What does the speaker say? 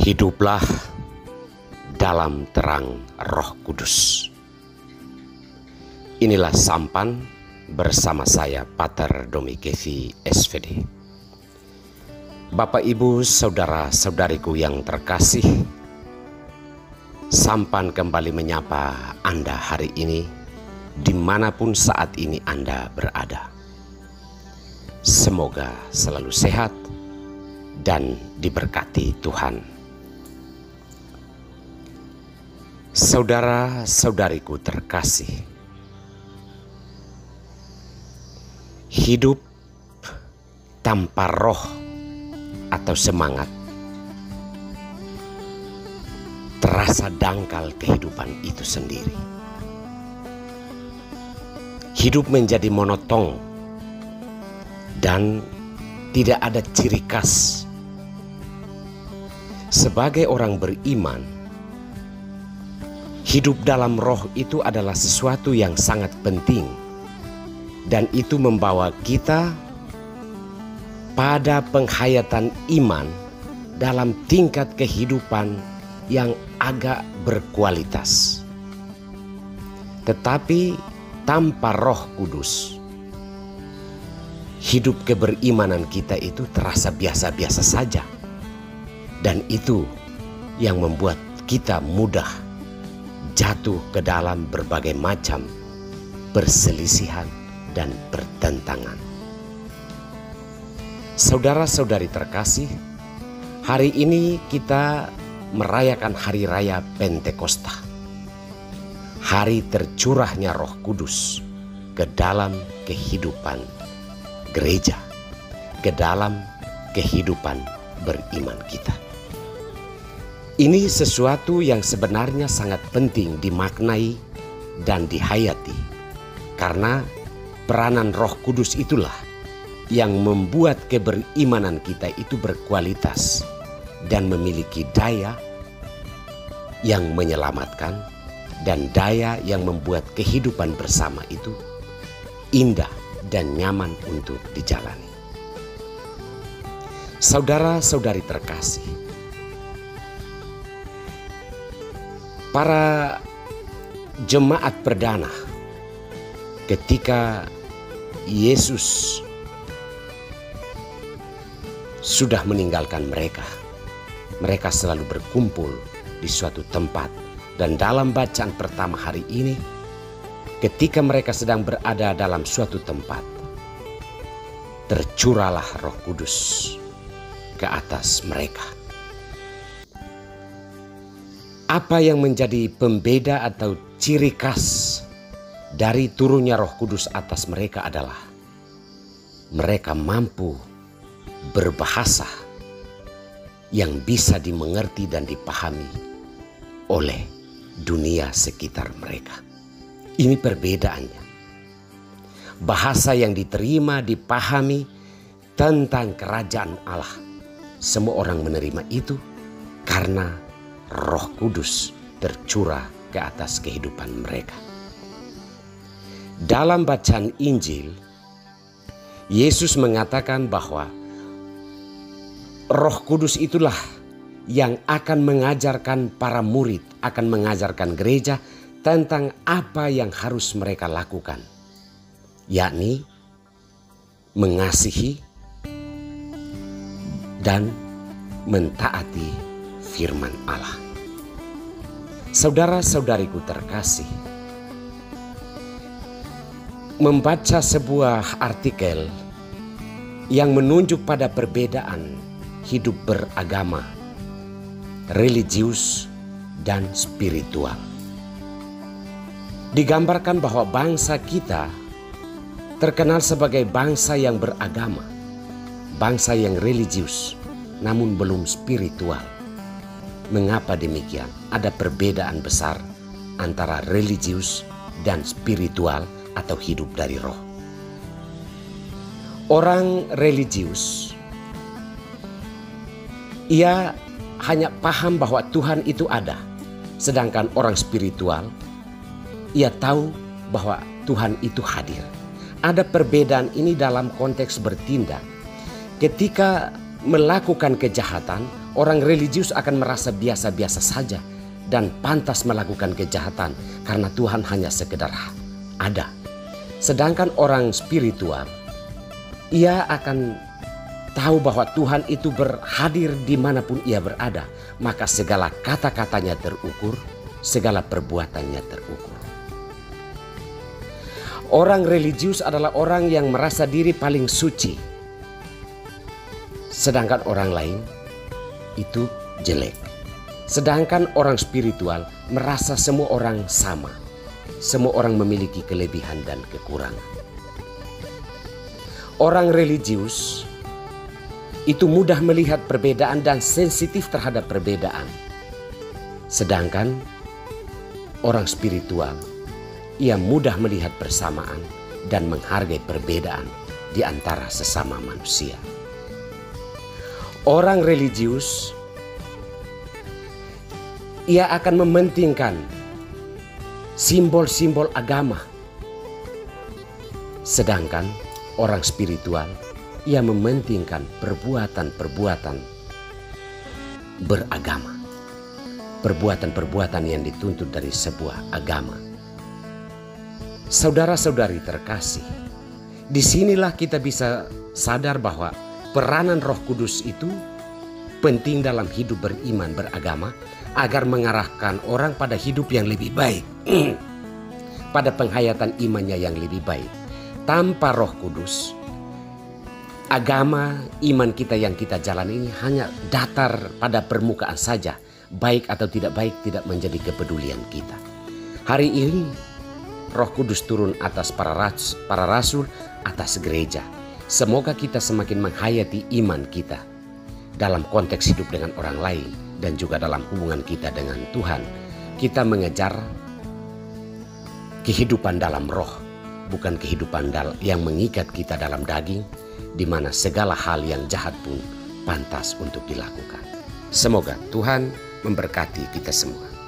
Hiduplah dalam terang Roh Kudus. Inilah sampan bersama saya, Pater Domi Kevi, SVD. Bapak, Ibu, saudara-saudariku yang terkasih, sampan kembali menyapa Anda hari ini, dimanapun saat ini Anda berada. Semoga selalu sehat dan diberkati Tuhan. Saudara-saudariku terkasih, hidup tanpa roh atau semangat terasa dangkal kehidupan itu sendiri. Hidup menjadi monoton dan tidak ada ciri khas. Sebagai orang beriman, hidup dalam roh itu adalah sesuatu yang sangat penting, dan itu membawa kita pada penghayatan iman dalam tingkat kehidupan yang agak berkualitas. Tetapi tanpa Roh Kudus, hidup keberimanan kita itu terasa biasa-biasa saja, dan itu yang membuat kita mudah jatuh ke dalam berbagai macam perselisihan dan pertentangan. Saudara-saudari terkasih, hari ini kita merayakan Hari Raya Pentakosta, hari tercurahnya Roh Kudus ke dalam kehidupan gereja, ke dalam kehidupan beriman kita. Ini sesuatu yang sebenarnya sangat penting dimaknai dan dihayati, karena peranan Roh Kudus itulah yang membuat keberimanan kita itu berkualitas dan memiliki daya yang menyelamatkan dan daya yang membuat kehidupan bersama itu indah dan nyaman untuk dijalani. Saudara-saudari terkasih, para jemaat perdana ketika Yesus sudah meninggalkan mereka, mereka selalu berkumpul di suatu tempat. Dan dalam bacaan pertama hari ini, ketika mereka sedang berada dalam suatu tempat, tercurahlah Roh Kudus ke atas mereka. Apa yang menjadi pembeda atau ciri khas dari turunnya Roh Kudus atas mereka adalah mereka mampu berbahasa yang bisa dimengerti dan dipahami oleh dunia sekitar mereka. Ini perbedaannya. Bahasa yang diterima, dipahami tentang kerajaan Allah. Semua orang menerima itu karena Roh Kudus tercurah ke atas kehidupan mereka. Dalam bacaan Injil, Yesus mengatakan bahwa Roh Kudus itulah yang akan mengajarkan para murid, akan mengajarkan gereja tentang apa yang harus mereka lakukan, yakni mengasihi dan mentaati firman Allah. Saudara-saudariku terkasih, membaca sebuah artikel yang menunjuk pada perbedaan hidup beragama, religius dan spiritual. Digambarkan bahwa bangsa kita terkenal sebagai bangsa yang beragama, bangsa yang religius, namun belum spiritual. Mengapa demikian? Ada perbedaan besar antara religius dan spiritual atau hidup dari roh. Orang religius, ia hanya paham bahwa Tuhan itu ada. Sedangkan orang spiritual, ia tahu bahwa Tuhan itu hadir. Ada perbedaan ini dalam konteks bertindak. Ketika melakukan kejahatan, Orang religius akan merasa biasa-biasa saja dan pantas melakukan kejahatan karena Tuhan hanya sekedar ada. Sedangkan orang spiritual, ia akan tahu bahwa Tuhan itu berhadir dimanapun ia berada, maka segala kata-katanya terukur, segala perbuatannya terukur. Orang religius adalah orang yang merasa diri paling suci, sedangkan orang lain itu jelek. Sedangkan orang spiritual merasa semua orang sama, semua orang memiliki kelebihan dan kekurangan. Orang religius itu mudah melihat perbedaan dan sensitif terhadap perbedaan. Sedangkan orang spiritual, ia mudah melihat persamaan dan menghargai perbedaan di antara sesama manusia. Orang religius, ia akan mementingkan simbol-simbol agama. Sedangkan orang spiritual, ia mementingkan perbuatan-perbuatan beragama. Perbuatan-perbuatan yang dituntut dari sebuah agama. Saudara-saudari terkasih, disinilah kita bisa sadar bahwa peranan Roh Kudus itu penting dalam hidup beriman beragama agar mengarahkan orang pada hidup yang lebih baik, pada penghayatan imannya yang lebih baik. Tanpa Roh Kudus, agama iman kita yang kita jalani ini hanya datar pada permukaan saja. Baik atau tidak baik tidak menjadi kepedulian kita. Hari ini Roh Kudus turun atas para rasul, atas gereja. Semoga kita semakin menghayati iman kita dalam konteks hidup dengan orang lain dan juga dalam hubungan kita dengan Tuhan. Kita mengejar kehidupan dalam roh, bukan kehidupan yang mengikat kita dalam daging, di mana segala hal yang jahat pun pantas untuk dilakukan. Semoga Tuhan memberkati kita semua.